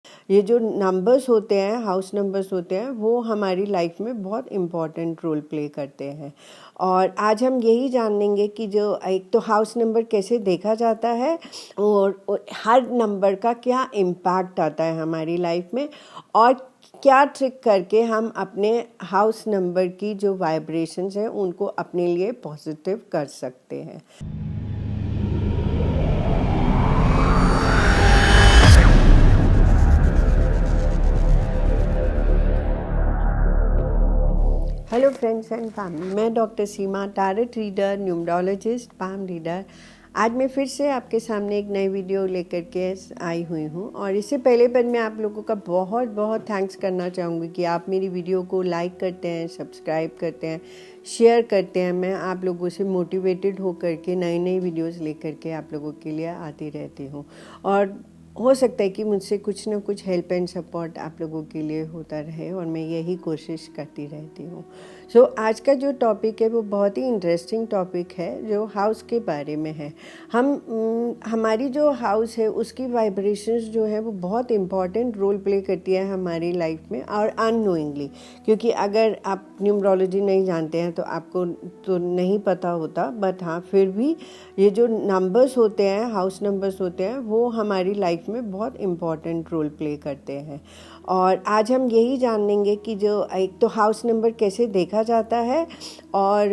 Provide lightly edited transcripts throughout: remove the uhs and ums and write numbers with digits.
ये जो नंबर्स होते हैं, हाउस नंबर्स होते हैं, वो हमारी लाइफ में बहुत इम्पॉर्टेंट रोल प्ले करते हैं। और आज हम यही जानेंगे कि जो एक तो हाउस नंबर कैसे देखा जाता है और हर नंबर का क्या इम्पैक्ट आता है हमारी लाइफ में, और क्या ट्रिक करके हम अपने हाउस नंबर की जो वाइब्रेशंस हैं उनको अपने लिए पॉजिटिव कर सकते हैं। हेलो फ्रेंड्स एंड फैमिली, मैं doctor Seema, tarot reader, numerologist, palm reader. आज मैं फिर से आपके सामने एक नई वीडियो लेकर के आई हुई हूँ। और इससे पहले पर मैं आप लोगों का बहुत बहुत थैंक्स करना चाहूँगी कि आप मेरी वीडियो को लाइक करते हैं, सब्सक्राइब करते हैं, शेयर करते हैं। मैं आप लोगों से मोटिवेटेड होकर के नई नई वीडियोस लेकर के आप लोगों के लिए आती रहती हूँ। और हो सकता है कि मुझसे कुछ ना कुछ हेल्प एंड सपोर्ट आप लोगों के लिए होता रहे, और मैं यही कोशिश करती रहती हूँ। सो आज का जो टॉपिक है वो बहुत ही इंटरेस्टिंग टॉपिक है, जो हाउस के बारे में है। हमारी जो हाउस है उसकी वाइब्रेशंस जो है वो बहुत इम्पॉर्टेंट रोल प्ले करती है हमारी लाइफ में, और अननोइंगली। क्योंकि अगर आप न्यूमरोलॉजी नहीं जानते हैं तो आपको तो नहीं पता होता, बट हाँ फिर भी ये जो नंबर्स होते हैं, हाउस नंबर्स होते हैं, वो हमारी लाइफ में बहुत इम्पॉर्टेंट रोल प्ले करते हैं। और आज हम यही जानेंगे कि जो एक तो हाउस नंबर कैसे देखा जाता है, और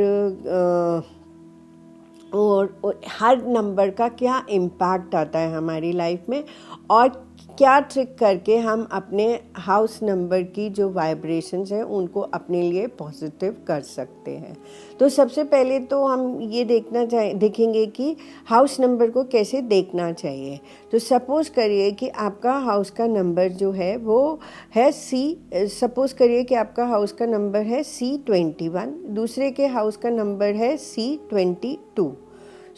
हर नंबर का क्या इम्पैक्ट आता है हमारी लाइफ में, और क्या ट्रिक करके हम अपने हाउस नंबर की जो वाइब्रेशंस हैं उनको अपने लिए पॉजिटिव कर सकते हैं। तो सबसे पहले तो हम ये देखेंगे कि हाउस नंबर को कैसे देखना चाहिए। तो सपोज़ करिए कि आपका हाउस का नंबर जो है वो है सपोज़ करिए कि आपका हाउस का नंबर है C21, दूसरे के हाउस का नंबर है C22।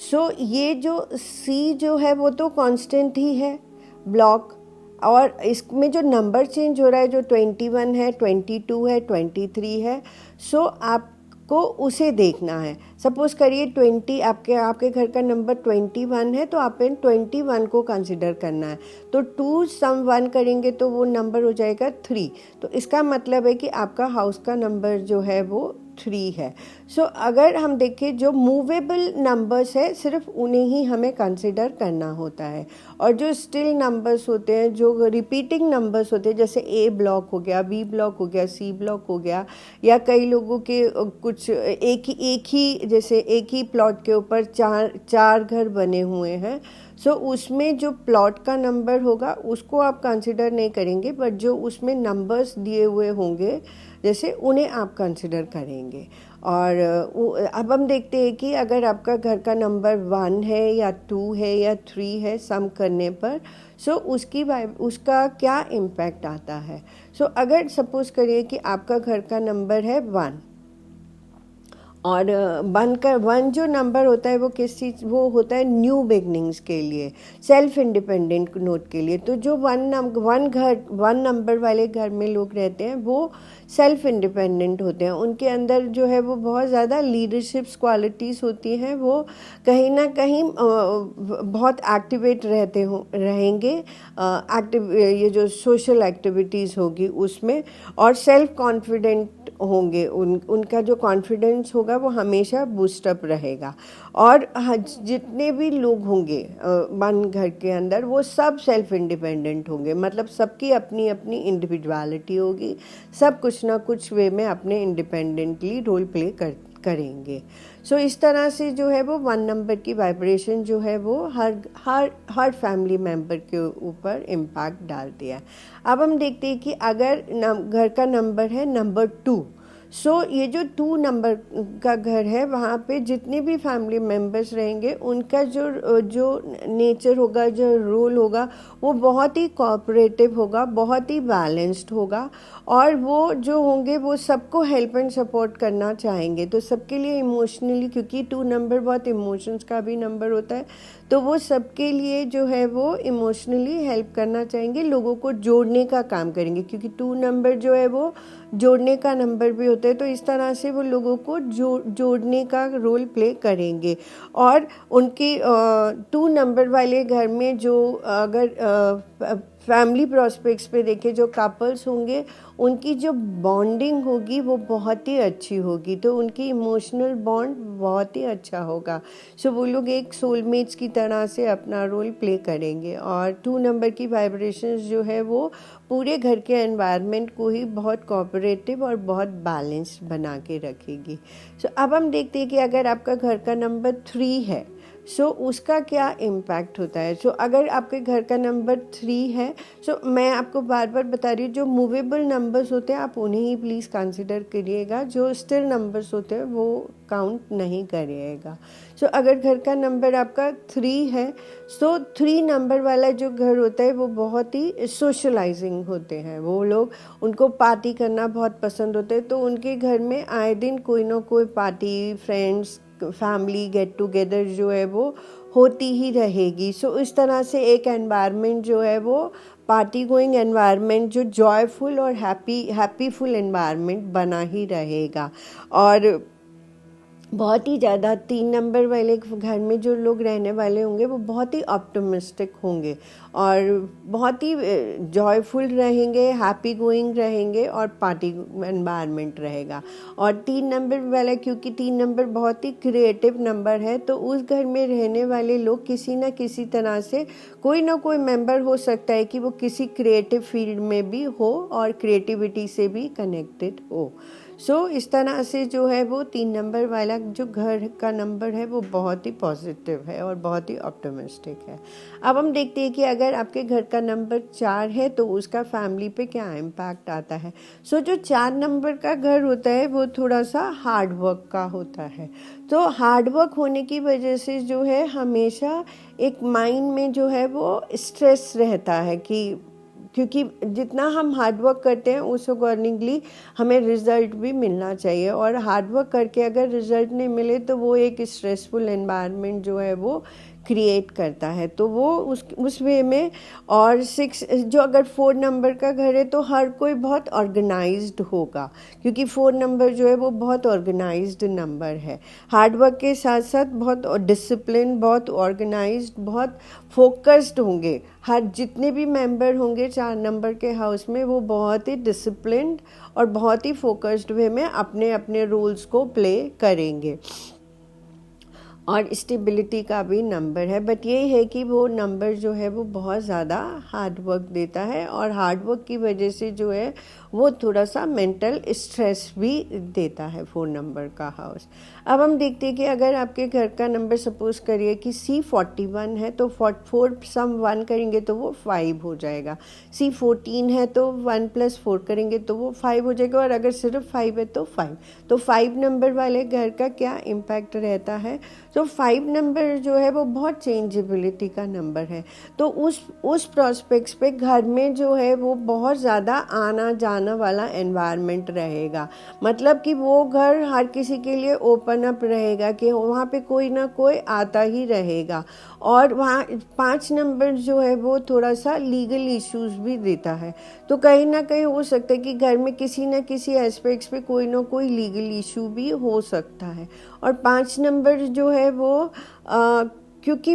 सो ये जो C जो है वो तो कांस्टेंट ही है, ब्लॉक। और इसमें जो नंबर चेंज हो रहा है, जो 21 है, 22 है, 23 है, सो आपको उसे देखना है। सपोज़ करिए आपके घर का नंबर 21 है, तो आप इन 21 को कंसिडर करना है। तो 2 सम 1 करेंगे तो वो नंबर हो जाएगा 3। तो इसका मतलब है कि आपका हाउस का नंबर जो है वो 3 है। सो अगर हम देखें, जो मूवेबल नंबर्स है सिर्फ उन्हें ही हमें कंसिडर करना होता है। और जो स्टिल नंबर्स होते हैं, जो रिपीटिंग नंबर्स होते हैं, जैसे A ब्लॉक हो गया, B ब्लॉक हो गया, C ब्लॉक हो गया, या कई लोगों के कुछ एक ही प्लॉट के ऊपर चार घर बने हुए हैं। सो उसमें जो प्लॉट का नंबर होगा उसको आप कंसिडर नहीं करेंगे, बट जो उसमें नंबर्स दिए हुए होंगे जैसे उन्हें आप कंसिडर करेंगे। और अब हम देखते हैं कि अगर आपका घर का नंबर 1 है या 2 है या 3 है सम करने पर, सो उसका क्या इम्पैक्ट आता है। सो अगर सपोज़ करिए कि आपका घर का नंबर है 1, और 1 जो नंबर होता है वो वो होता है न्यू बिगनिंग्स के लिए, सेल्फ इंडिपेंडेंट नोट के लिए। तो जो 1 नंबर वाले घर में लोग रहते हैं वो सेल्फ इंडिपेंडेंट होते हैं। उनके अंदर जो है वो बहुत ज़्यादा लीडरशिप्स क्वालिटीज़ होती हैं। वो कहीं ना कहीं बहुत एक्टिवेट रहेंगे, ये जो सोशल एक्टिविटीज़ होगी उसमें, और सेल्फ कॉन्फिडेंट होंगे। उनका जो कॉन्फिडेंस होगा वो हमेशा बूस्टअप रहेगा। और जितने भी लोग होंगे बन घर के अंदर, वो सब सेल्फ इंडिपेंडेंट होंगे। मतलब सबकी अपनी अपनी इंडिविजुअलिटी होगी, सब कुछ ना कुछ वे में अपने इंडिपेंडेंटली रोल प्ले करेंगे। सो इस तरह से जो है वो 1 नंबर की वाइब्रेशन जो है वो हर फैमिली मेम्बर के ऊपर इम्पैक्ट डालती है। अब हम देखते हैं कि अगर घर का नंबर है नंबर 2, सो ये जो 2 नंबर का घर है, वहाँ पे जितने भी फैमिली मेम्बर्स रहेंगे उनका जो नेचर होगा, जो रोल होगा, वो बहुत ही कोऑपरेटिव होगा, बहुत ही बैलेंस्ड होगा। और वो जो होंगे वो सबको हेल्प एंड सपोर्ट करना चाहेंगे। तो सबके लिए इमोशनली, क्योंकि 2 नंबर बहुत इमोशंस का भी नंबर होता है, तो वो सबके लिए जो है वो इमोशनली हेल्प करना चाहेंगे, लोगों को जोड़ने का काम करेंगे। क्योंकि 2 नंबर जो है वो जोड़ने का नंबर भी होता है, तो इस तरह से वो लोगों को जोड़ने का रोल प्ले करेंगे। और उनके 2 नंबर वाले घर में जो अगर फैमिली प्रॉस्पेक्ट्स पे देखें, जो कपल्स होंगे उनकी जो बॉन्डिंग होगी वो बहुत ही अच्छी होगी, तो उनकी इमोशनल बॉन्ड बहुत ही अच्छा होगा। सो वो लोग एक सोलमेट्स की तरह से अपना रोल प्ले करेंगे। और 2 नंबर की वाइब्रेशंस जो है वो पूरे घर के एनवायरनमेंट को ही बहुत कोऑपरेटिव और बहुत बैलेंस्ड बना के रखेगी। सो अब हम देखते हैं कि अगर आपका घर का नंबर 3 है, सो उसका क्या इम्पैक्ट होता है। सो अगर आपके घर का नंबर 3 है, सो मैं आपको बार बार बता रही हूँ, जो मूवेबल नंबर्स होते हैं आप उन्हें ही प्लीज़ कंसिडर करिएगा, जो स्थिर नंबर्स होते हैं वो काउंट नहीं करिएगा। सो अगर घर का नंबर आपका 3 है, सो 3 नंबर वाला जो घर होता है वो बहुत ही सोशलाइजिंग होते हैं, वो लोग, उनको पार्टी करना बहुत पसंद होता है, तो उनके घर में आए दिन कोई ना कोई party, friends, family get together जो है वो होती ही रहेगी। सो इस तरह से एक एनवायरनमेंट जो है वो पार्टी गोइंग एनवायरनमेंट, जो जॉयफुल और हैप्पीफुल एनवायरनमेंट बना ही रहेगा। और बहुत ही ज़्यादा 3 नंबर वाले घर में जो लोग रहने वाले होंगे वो बहुत ही ऑप्टिमिस्टिक होंगे और बहुत ही जॉयफुल रहेंगे, हैप्पी गोइंग रहेंगे और पार्टी एनवायरनमेंट रहेगा। और 3 नंबर वाला, क्योंकि 3 नंबर बहुत ही क्रिएटिव नंबर है, तो उस घर में रहने वाले लोग किसी न किसी तरह से, कोई ना कोई मेंबर हो सकता है कि वो किसी क्रिएटिव फील्ड में भी हो और क्रिएटिविटी से भी कनेक्टेड हो। सो इस तरह से जो है वो 3 नंबर वाला जो घर का नंबर है वो बहुत ही पॉजिटिव है और बहुत ही ऑप्टिमिस्टिक है। अब हम देखते हैं कि अगर आपके घर का नंबर 4 है तो उसका फैमिली पे क्या इम्पैक्ट आता है। सो जो 4 नंबर का घर होता है वो थोड़ा सा हार्ड वर्क का होता है, तो हार्ड वर्क होने की वजह से जो है हमेशा एक माइंड में जो है वो स्ट्रेस रहता है, कि क्योंकि जितना हम हार्ड वर्क करते हैं उस अकॉर्डिंगली हमें रिज़ल्ट भी मिलना चाहिए, और हार्ड वर्क करके अगर रिज़ल्ट नहीं मिले तो वो एक स्ट्रेसफुल एनवायरनमेंट जो है वो क्रिएट करता है, तो वो उस वे में। और 6 जो अगर 4 नंबर का घर है तो हर कोई बहुत ऑर्गेनाइज्ड होगा, क्योंकि 4 नंबर जो है वो बहुत ऑर्गेनाइज्ड नंबर है। हार्ड वर्क के साथ साथ बहुत डिसिप्लिन, बहुत ऑर्गेनाइज्ड, बहुत फोकस्ड होंगे। हर जितने भी मेंबर होंगे 4 नंबर के हाउस में वो बहुत ही डिसिप्लिन्ड और बहुत ही फोकस्ड वे में अपने अपने रोल्स को प्ले करेंगे। और स्टेबिलिटी का भी नंबर है, बट ये है कि वो नंबर जो है वो बहुत ज़्यादा हार्ड वर्क देता है, और हार्ड वर्क की वजह से जो है वो थोड़ा सा मेंटल स्ट्रेस भी देता है 4 नंबर का हाउस। अब हम देखते हैं कि अगर आपके घर का नंबर सपोज करिए कि C41 है तो 4 सम 1 करेंगे तो वो 5 हो जाएगा। C14 है तो 1 + 4 करेंगे तो वो 5 हो जाएगा, और अगर सिर्फ 5 है तो 5। तो 5 नंबर वाले घर का क्या इम्पैक्ट रहता है। तो 5 नंबर जो है वो बहुत चेंजेबिलिटी का नंबर है, तो उस प्रोस्पेक्ट्स पे घर में जो है वो बहुत ज़्यादा आना जाना वाला एनवायरनमेंट रहेगा। मतलब कि वो घर हर किसी के लिए ओपन अप रहेगा, कि वहाँ पे कोई ना कोई आता ही रहेगा। और वहाँ 5 नंबर जो है वो थोड़ा सा लीगल इश्यूज भी देता है, तो कहीं ना कहीं हो सकता है कि घर में किसी न किसी एस्पेक्ट्स पे कोई ना कोई लीगल इशू भी हो सकता है। और 5 नंबर जो है वो क्योंकि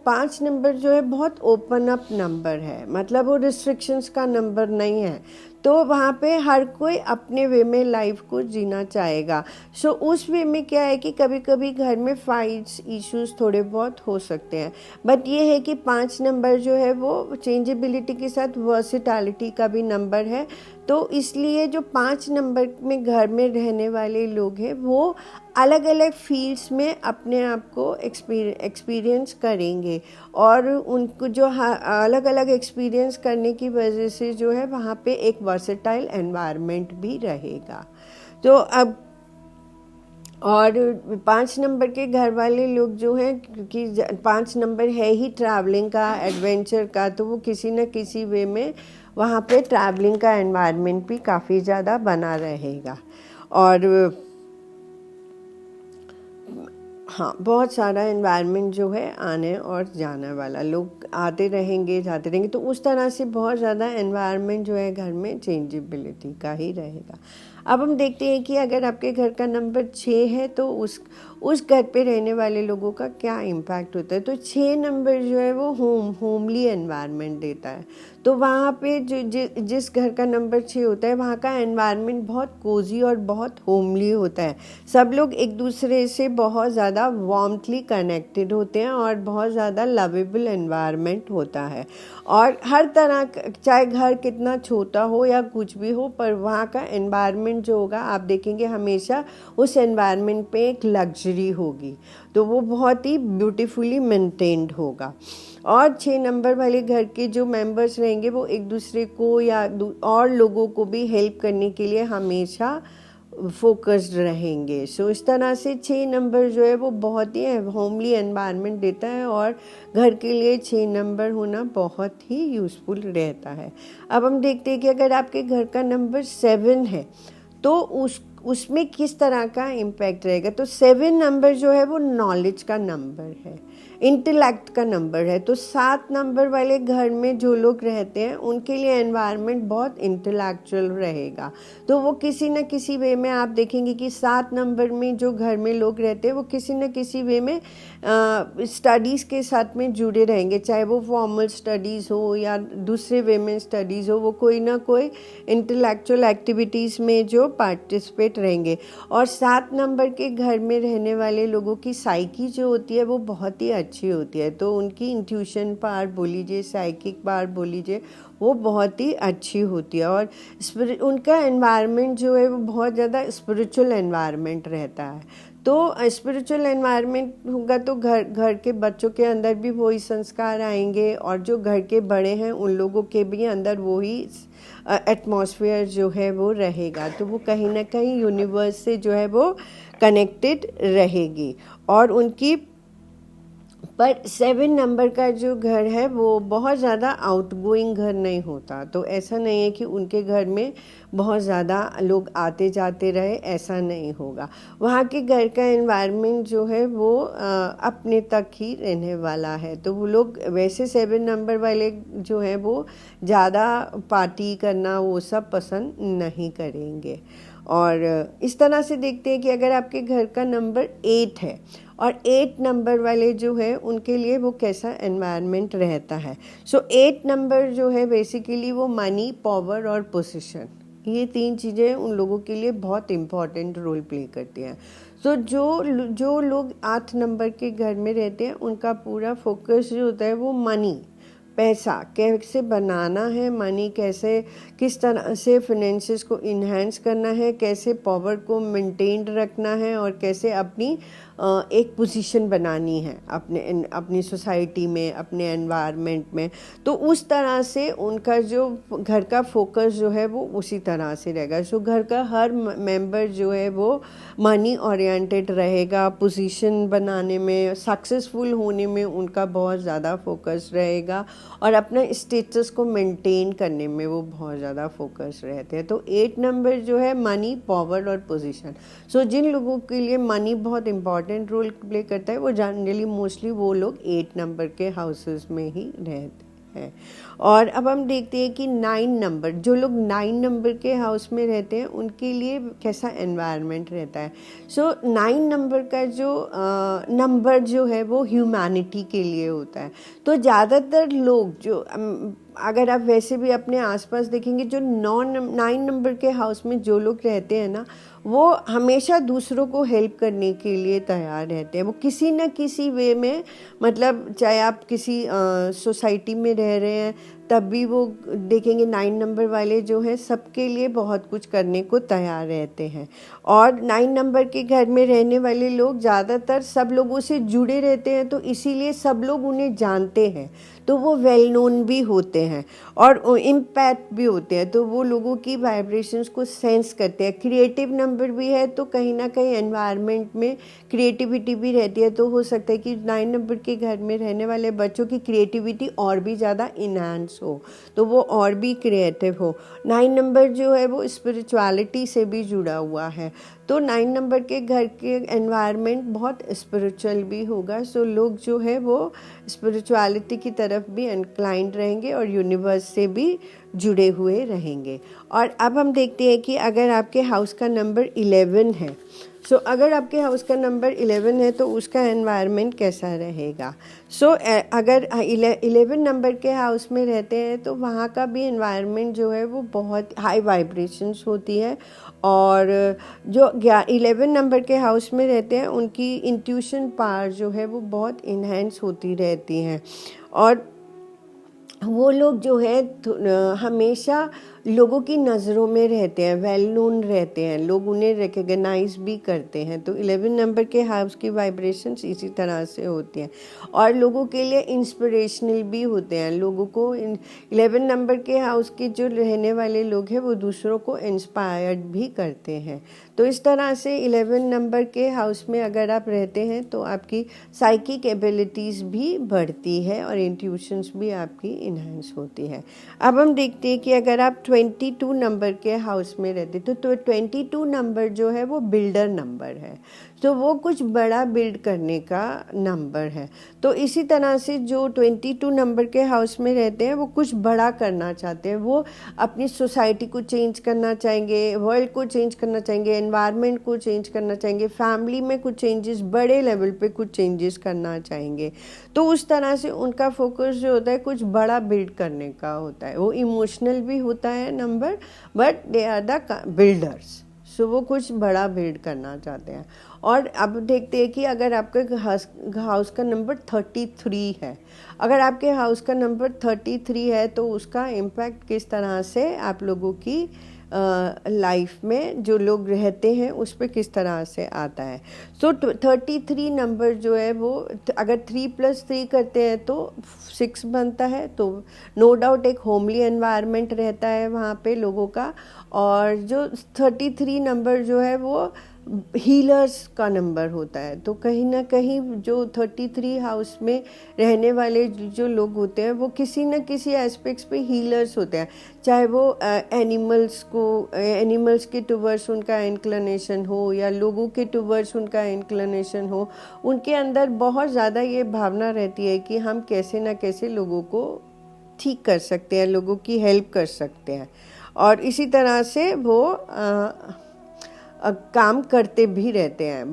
5 नंबर जो है बहुत ओपन अप नंबर है, मतलब वो रिस्ट्रिक्शंस का नंबर नहीं है, तो वहाँ पे हर कोई अपने वे में लाइफ को जीना चाहेगा। सो उस वे में क्या है कि कभी कभी घर में फाइट्स, इश्यूज थोड़े बहुत हो सकते हैं, बट ये है कि 5 नंबर जो है वो चेंजेबिलिटी के साथ वर्सिटैलिटी का भी नंबर है, तो इसलिए जो 5 नंबर में घर में रहने वाले लोग हैं वो अलग अलग फील्ड्स में अपने आप को एक्सपीरियंस करेंगे, और उनको जो अलग अलग एक्सपीरियंस करने की वजह से जो है वहाँ पे एक वर्सेटाइल एनवायरनमेंट भी रहेगा। तो अब और 5 नंबर के घर वाले लोग जो हैं, क्योंकि 5 नंबर है ही ट्रैवलिंग का, एडवेंचर का, तो वो किसी न किसी वे में वहाँ पे ट्रैवलिंग का एनवायरनमेंट भी काफ़ी ज़्यादा बना रहेगा। और हाँ, बहुत सारा एनवायरनमेंट जो है आने और जाने वाला, लोग आते रहेंगे जाते रहेंगे, तो उस तरह से बहुत ज़्यादा एनवायरनमेंट जो है घर में चेंजेबिलिटी का ही रहेगा। अब हम देखते हैं कि अगर आपके घर का नंबर 6 है तो उस घर पे रहने वाले लोगों का क्या इम्पैक्ट होता है। तो 6 नंबर जो है वो होमली एनवायरनमेंट देता है। तो वहाँ पे जिस घर का नंबर 6 होता है वहाँ का एनवायरनमेंट बहुत कोजी और बहुत होमली होता है। सब लोग एक दूसरे से बहुत ज़्यादा वार्मली कनेक्टेड होते हैं और बहुत ज़्यादा लवेबल एनवायरनमेंट होता है। और हर तरह चाहे घर कितना छोटा हो या कुछ भी हो, पर वहाँ का एनवायरनमेंट जो होगा आप देखेंगे हमेशा उस एनवायरनमेंट पे एक लग्जरी होगी, तो वो बहुत ही ब्यूटीफुली मेंटेन्ड होगा। और 6 नंबर वाले घर के जो मेंबर्स रहेंगे वो एक दूसरे को या और लोगों को भी हेल्प करने के लिए हमेशा फोकस्ड रहेंगे। सो इस तरह से 6 नंबर जो है वो बहुत ही होमली एनवायरनमेंट देता है और घर के लिए 6 नंबर होना बहुत ही यूज़फुल रहता है। अब हम देखते हैं कि अगर आपके घर का नंबर 7 है तो उसमें किस तरह का इम्पैक्ट रहेगा। तो 7 नंबर जो है वो नॉलेज का नंबर है, इंटेलेक्ट का नंबर है। तो 7 नंबर वाले घर में जो लोग रहते हैं उनके लिए एनवायरनमेंट बहुत इंटेलेक्चुअल रहेगा। तो वो किसी न किसी वे में आप देखेंगे कि 7 नंबर में जो घर में लोग रहते हैं वो किसी न किसी वे में स्टडीज़ के साथ में जुड़े रहेंगे, चाहे वो फॉर्मल स्टडीज़ हो या दूसरे वे में स्टडीज़ हो, वो कोई ना कोई इंटेलेक्चुअल एक्टिविटीज़ में जो पार्टिसिपेट रहेंगे। और 7 नंबर के घर में रहने वाले लोगों की साइकी जो होती है वो बहुत ही अच्छी होती है। तो उनकी इंट्यूशन पावर बोल लीजिए, साइकिक पावर बोल लीजिए, वो बहुत ही अच्छी होती है। और उनका एनवायरनमेंट जो है वो बहुत ज़्यादा स्पिरिचुअल एनवायरनमेंट रहता है। तो स्पिरिचुअल एनवायरनमेंट होगा तो घर के बच्चों के अंदर भी वही संस्कार आएंगे और जो घर के बड़े हैं उन लोगों के भी अंदर वही एटमॉस्फेयर जो है वो रहेगा। तो वो कहीं ना कहीं यूनिवर्स से जो है वो कनेक्टेड रहेगी। और उनकी पर 7 नंबर का जो घर है वो बहुत ज़्यादा आउटगोइंग घर नहीं होता। तो ऐसा नहीं है कि उनके घर में बहुत ज़्यादा लोग आते जाते रहे, ऐसा नहीं होगा। वहाँ के घर का एनवायरनमेंट जो है वो अपने तक ही रहने वाला है। तो वो लोग वैसे 7 नंबर वाले जो है वो ज़्यादा पार्टी करना वो सब पसंद नहीं करेंगे। और इस तरह से देखते हैं कि अगर आपके घर का नंबर 8 है और 8 नंबर वाले जो है उनके लिए वो कैसा एनवायरनमेंट रहता है। सो 8 नंबर जो है बेसिकली वो मनी, पावर और पोजीशन, ये 3 चीज़ें उन लोगों के लिए बहुत इम्पॉर्टेंट रोल प्ले करती हैं। सो जो लोग 8 नंबर के घर में रहते हैं उनका पूरा फोकस जो होता है वो मनी, पैसा कैसे बनाना है, मनी कैसे, किस तरह से फिनेंसेस को इन्हेंस करना है, कैसे पावर को मेंटेन रखना है और कैसे अपनी एक पोजीशन बनानी है अपनी सोसाइटी में, अपने एनवायरनमेंट में। तो उस तरह से उनका जो घर का फोकस जो है वो उसी तरह से रहेगा। सो घर का हर मेंबर जो है वो मनी ओरिएंटेड रहेगा, पोजीशन बनाने में, सक्सेसफुल होने में उनका बहुत ज़्यादा फोकस रहेगा और अपना स्टेटस को मेंटेन करने में वो बहुत ज़्यादा फोकस रहते हैं। तो 8 नंबर जो है मनी, पावर और पोजीशन। सो जिन लोगों के लिए मनी बहुत इम्पॉर्टेंट रोल प्ले करता है वो जनरली मोस्टली वो लोग 8 नंबर के हाउसेस में ही रहते हैं। और अब हम देखते हैं कि 9 नंबर, जो लोग 9 नंबर के हाउस में रहते हैं उनके लिए कैसा एनवायरनमेंट रहता है। सो 9 नंबर का जो नंबर जो है वो ह्यूमैनिटी के लिए होता है। तो ज़्यादातर लोग जो अगर आप वैसे भी अपने आसपास देखेंगे, जो 9 नंबर के हाउस में जो लोग रहते हैं ना वो हमेशा दूसरों को हेल्प करने के लिए तैयार रहते हैं। वो किसी न किसी वे में, मतलब चाहे आप किसी सोसाइटी में रह रहे हैं तब भी वो देखेंगे 9 नंबर वाले जो हैं सबके लिए बहुत कुछ करने को तैयार रहते हैं। और 9 नंबर के घर में रहने वाले लोग ज़्यादातर सब लोगों से जुड़े रहते हैं, तो इसीलिए सब लोग उन्हें जानते हैं, तो वो वेल नोन भी होते हैं और इम्पैक्ट भी होते हैं। तो वो लोगों की वाइब्रेशंस को सेंस करते हैं। क्रिएटिव नंबर भी है तो कहीं ना कहीं एनवायरनमेंट में क्रिएटिविटी भी रहती है। तो हो सकता है कि 9 नंबर के घर में रहने वाले बच्चों की क्रिएटिविटी और भी ज़्यादा इन्हांस हो, तो वो और भी क्रिएटिव हो। 9 नंबर जो है वो स्पिरिचुअलिटी से भी जुड़ा हुआ है। तो 9 नंबर के घर के एनवायरनमेंट बहुत स्पिरिचुअल भी होगा। सो लोग जो है वो स्पिरिचुअलिटी की तरफ भी इंक्लाइंड रहेंगे और यूनिवर्स से भी जुड़े हुए रहेंगे। और अब हम देखते हैं कि अगर आपके हाउस का नंबर 11 है, सो अगर आपके हाउस का नंबर 11 है तो उसका एनवायरनमेंट कैसा रहेगा। सो अगर 11 नंबर के हाउस में रहते हैं तो वहाँ का भी एनवायरनमेंट जो है वो बहुत हाई वाइब्रेशंस होती है। और जो 11 नंबर के हाउस में रहते हैं उनकी इंट्यूशन पावर जो है वो बहुत इन्हेंस होती रहती हैं। और वो लोग जो है हमेशा लोगों की नज़रों में रहते हैं, वेल नोन रहते हैं, लोग उन्हें रिकग्नाइज भी करते हैं। तो 11 नंबर के हाउस की वाइब्रेशंस इसी तरह से होती हैं और लोगों के लिए इंस्पिरेशनल भी होते हैं। लोगों को 11 नंबर के हाउस के जो रहने वाले लोग हैं वो दूसरों को इंस्पायर्ड भी करते हैं। तो इस तरह से 11 नंबर के हाउस में अगर आप रहते हैं तो आपकी साइकिक एबिलिटीज़ भी बढ़ती है और इंट्यूशंस भी आपकी इन्हेंस होती है। अब हम देखते हैं कि अगर आप 22 नंबर के हाउस में रहते तो 22 नंबर जो है वो बिल्डर नंबर है। तो वो कुछ बड़ा बिल्ड करने का नंबर है। तो इसी तरह से जो 22 नंबर के हाउस में रहते हैं वो कुछ बड़ा करना चाहते हैं। वो अपनी सोसाइटी को चेंज करना चाहेंगे, वर्ल्ड को चेंज करना चाहेंगे, एनवायरनमेंट को चेंज करना चाहेंगे, फैमिली में कुछ चेंजेस, बड़े लेवल पे कुछ चेंजेस करना चाहेंगे। तो उस तरह से उनका फोकस जो होता है कुछ बड़ा बिल्ड करने का होता है। वो इमोशनल भी होता है number, but they are the builders. So वो कुछ बड़ा बिल्ड करना चाहते हैं। और अब देखते हैं कि अगर आपके हाउस का नंबर 33 है, अगर आपके हाउस का नंबर 33 है तो उसका इम्पैक्ट किस तरह से आप लोगों की लाइफ में जो लोग रहते हैं उस पर किस तरह से आता है। सो 33 नंबर जो है वो अगर 3+3 करते हैं तो 6 बनता है। तो नो डाउट एक होमली एनवायरनमेंट रहता है वहाँ पे लोगों का। और जो 33 नंबर जो है वो हीलर्स का नंबर होता है। तो कहीं ना कहीं जो 33 हाउस में रहने वाले जो लोग होते हैं वो किसी न किसी एस्पेक्ट्स पे हीलर्स होते हैं। चाहे वो एनिमल्स के टुवर्ड्स उनका इंक्लिनेशन हो या लोगों के टुवर्ड्स उनका इंक्लिनेशन हो, उनके अंदर बहुत ज़्यादा ये भावना रहती है कि हम कैसे ना कैसे लोगों को ठीक कर सकते हैं, लोगों की हेल्प कर सकते हैं। और इसी तरह से वो काम करते भी रहते हैं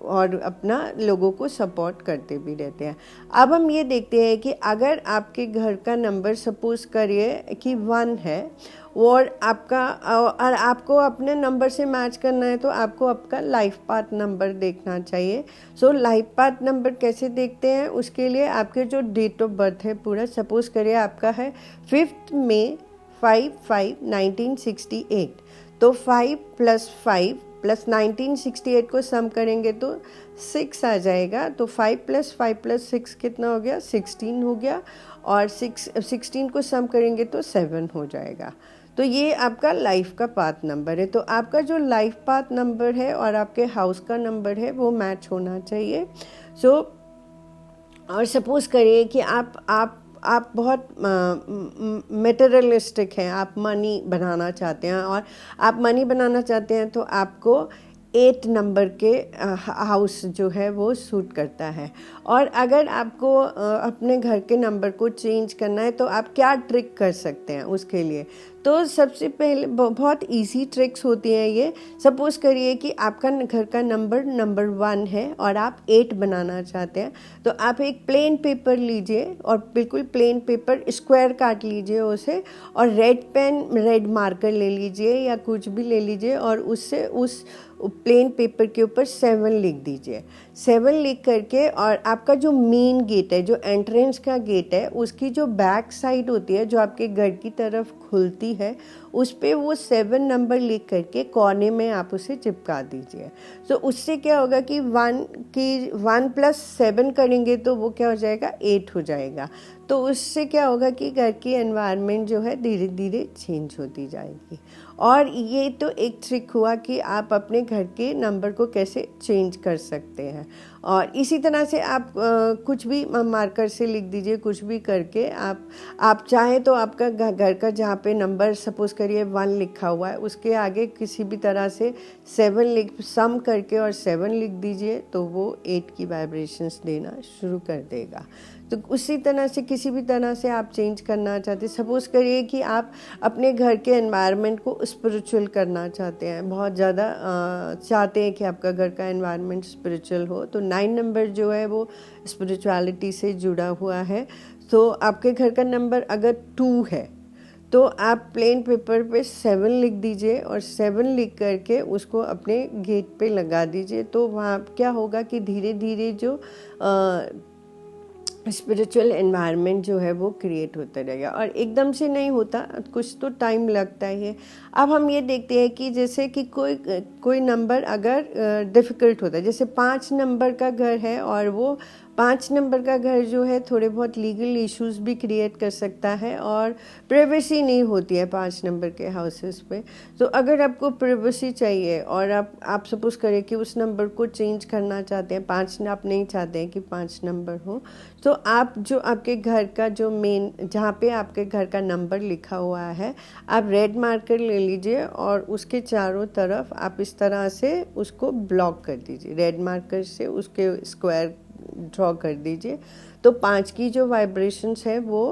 और अपना लोगों को सपोर्ट करते भी रहते हैं। अब हम ये देखते हैं कि अगर आपके घर का नंबर सपोज करिए कि 1 है और आपको अपने नंबर से मैच करना है तो आपको आपका लाइफ पाथ नंबर देखना चाहिए। सो लाइफ पाथ नंबर कैसे देखते हैं, उसके लिए आपके जो डेट ऑफ बर्थ है पूरा, सपोज करिए आपका है 5 मई 5/5/1968। तो 5 + 5 + 1968 को सम करेंगे तो 6 आ जाएगा। तो 5 + 5 + 6 कितना हो गया, 16 हो गया। और 16 को सम करेंगे तो 7 हो जाएगा। तो ये आपका लाइफ का पाथ नंबर है। तो आपका जो लाइफ पाथ नंबर है और आपके हाउस का नंबर है वो मैच होना चाहिए। सो और सपोज करिए कि आप बहुत मटेरियलिस्टिक हैं, आप मनी बनाना चाहते हैं और आप मनी बनाना चाहते हैं तो आपको 8 नंबर के हाउस जो है वो सूट करता है। और अगर आपको अपने घर के नंबर को चेंज करना है तो आप क्या ट्रिक कर सकते हैं उसके लिए। तो सबसे पहले बहुत इजी ट्रिक्स होती हैं ये। सपोज़ करिए कि आपका घर का नंबर 1 है और आप 8 बनाना चाहते हैं। तो आप एक प्लेन पेपर लीजिए और बिल्कुल प्लेन पेपर स्क्वायर काट लीजिए उसे, और रेड मार्कर ले लीजिए या कुछ भी ले लीजिए और उससे उस प्लेन पेपर के ऊपर 7 लिख दीजिए। 7 लिख करके और आपका जो मेन गेट है, जो एंट्रेंस का गेट है, उसकी जो बैक साइड होती है जो आपके घर की तरफ खुलती है, उस पर वो 7 नंबर लिख करके कोने में आप उसे चिपका दीजिए। तो उससे क्या होगा कि 1 + 7 करेंगे तो वो क्या हो जाएगा, 8 हो जाएगा। तो उससे क्या होगा कि घर की एनवायरनमेंट जो है धीरे धीरे चेंज होती जाएगी। और ये तो एक ट्रिक हुआ कि आप अपने घर के नंबर को कैसे चेंज कर सकते हैं। और इसी तरह से आप कुछ भी मार्कर से लिख दीजिए, कुछ भी करके आप चाहें तो आपका घर का जहाँ पे नंबर सपोज करिए 1 लिखा हुआ है, उसके आगे किसी भी तरह से 7 सम करके और 7 लिख दीजिए, तो वो 8 की वाइब्रेशंस देना शुरू कर देगा। तो उसी तरह से किसी भी तरह से आप चेंज करना चाहते हैं, सपोज़ करिए कि आप अपने घर के एनवायरनमेंट को स्पिरिचुअल करना चाहते हैं, बहुत ज़्यादा चाहते हैं कि आपका घर का एनवायरनमेंट स्पिरिचुअल हो, तो 9 नंबर जो है वो स्पिरिचुअलिटी से जुड़ा हुआ है। तो आपके घर का नंबर अगर 2 है तो आप प्लेन पेपर पे 7 लिख दीजिए और 7 लिख करके उसको अपने गेट पे लगा दीजिए। तो वहाँ क्या होगा कि धीरे धीरे जो स्पिरिचुअल एनवायरनमेंट जो है वो क्रिएट होता रहेगा। और एकदम से नहीं होता, कुछ तो टाइम लगता ही है। अब हम ये देखते हैं कि जैसे कि कोई नंबर अगर डिफ़िकल्ट होता है, जैसे 5 नंबर का घर है और वो 5 नंबर का घर जो है थोड़े बहुत लीगल इश्यूज भी क्रिएट कर सकता है और प्राइवेसी नहीं होती है 5 नंबर के हाउसेस पे। तो अगर आपको प्राइवेसी चाहिए और आप सपोज करें कि उस नंबर को चेंज करना चाहते हैं, 5 आप नहीं चाहते हैं कि 5 नंबर हो, तो आप जो आपके घर का जो मेन जहाँ पे आपके घर का नंबर लिखा हुआ है, आप रेड मार्कर ले लीजिए और उसके चारों तरफ आप इस तरह से उसको ब्लॉक कर दीजिए, रेड मार्कर से उसके स्क्वायर ड्रॉ कर दीजिए। तो 5 की जो वाइब्रेशंस है वो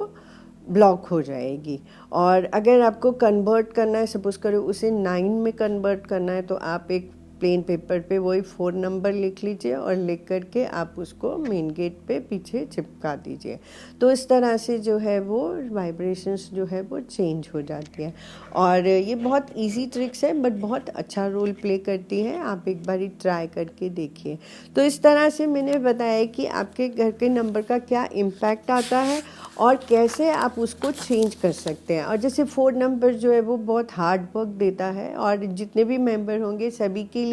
ब्लॉक हो जाएगी। और अगर आपको कन्वर्ट करना है, सपोज करो उसे 9 में कन्वर्ट करना है, तो आप एक प्लेन पेपर पे वही 4 नंबर लिख लीजिए और लिख करके आप उसको मेन गेट पे पीछे चिपका दीजिए। तो इस तरह से जो है वो वाइब्रेशंस जो है वो चेंज हो जाती है। और ये बहुत इजी ट्रिक्स है बट बहुत अच्छा रोल प्ले करती है, आप एक बारी ट्राई करके देखिए। तो इस तरह से मैंने बताया कि आपके घर के नंबर का क्या इम्पैक्ट आता है और कैसे आप उसको चेंज कर सकते हैं। और जैसे 4 नंबर जो है वो बहुत हार्ड वर्क देता है और जितने भी मेंबर होंगे सभी के लिए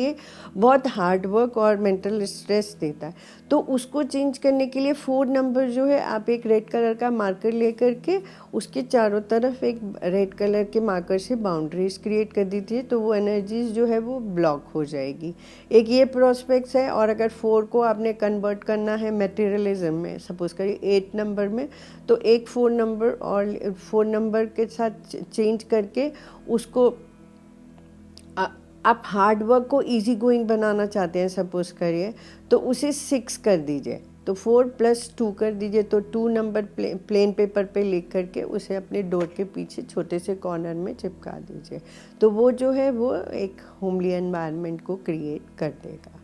बहुत हार्ड वर्क और मेंटल स्ट्रेस देता है। तो उसको चेंज करने के लिए 4 नंबर जो है आप एक रेड कलर का मार्कर ले करके उसके चारों तरफ एक रेड कलर के मार्कर से बाउंड्रीज क्रिएट कर दीजिए, तो वो एनर्जीज जो है वो ब्लॉक हो जाएगी। एक ये प्रोस्पेक्ट्स है। और अगर 4 को आपने कन्वर्ट करना है मटेरियलिज्म में, सपोज करिए 8 नंबर में, तो एक 4 नंबर और 4 नंबर के साथ चेंज करके उसको आप हार्ड वर्क को इजी गोइंग बनाना चाहते हैं सपोज करिए, तो उसे 6 कर दीजिए, तो 4 + 2 कर दीजिए, तो 2 नंबर प्लेन पेपर पे लिख करके उसे अपने डोर के पीछे छोटे से कॉर्नर में चिपका दीजिए। तो वो जो है वो एक होमली एनवायरनमेंट को क्रिएट कर देगा।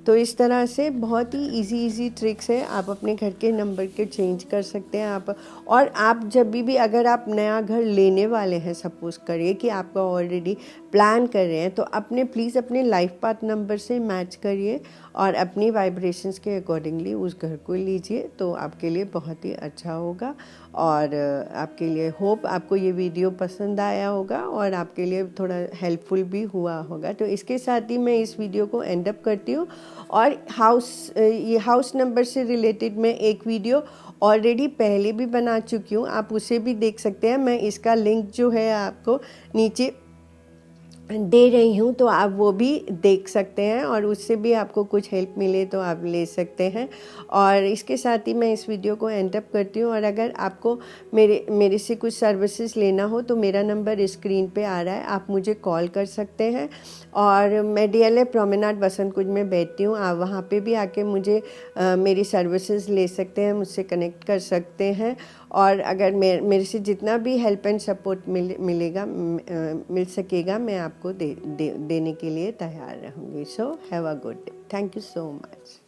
तो इस तरह से बहुत ही इजी ट्रिक्स है, आप अपने घर के नंबर के चेंज कर सकते हैं आप। और आप जब भी अगर आप नया घर लेने वाले हैं, सपोज करिए कि आपका ऑलरेडी प्लान कर रहे हैं, तो प्लीज़ अपने लाइफ पाथ नंबर से मैच करिए और अपनी वाइब्रेशंस के अकॉर्डिंगली उस घर को लीजिए, तो आपके लिए बहुत ही अच्छा होगा। और आपके लिए होप आपको ये वीडियो पसंद आया होगा और आपके लिए थोड़ा हेल्पफुल भी हुआ होगा। तो इसके साथ ही मैं इस वीडियो को एंड अप करती हूँ। और ये हाउस नंबर से रिलेटेड मैं एक वीडियो ऑलरेडी पहले भी बना चुकी हूँ, आप उसे भी देख सकते हैं। मैं इसका लिंक जो है आपको नीचे दे रही हूँ, तो आप वो भी देख सकते हैं और उससे भी आपको कुछ हेल्प मिले तो आप ले सकते हैं। और इसके साथ ही मैं इस वीडियो को एंड अप करती हूँ। और अगर आपको मेरे से कुछ सर्विसेज लेना हो तो मेरा नंबर स्क्रीन पे आ रहा है, आप मुझे कॉल कर सकते हैं। और मैं DLA प्रोमेनाड वसंत कुंज में बैठती हूँ, आप वहाँ पे भी आके मुझे मेरी सर्विसेज ले सकते हैं, मुझसे कनेक्ट कर सकते हैं। और अगर मेरे से जितना भी हेल्प एंड सपोर्ट मिल सकेगा, मैं आपको देने के लिए तैयार रहूँगी। So have a good day. Thank you so much.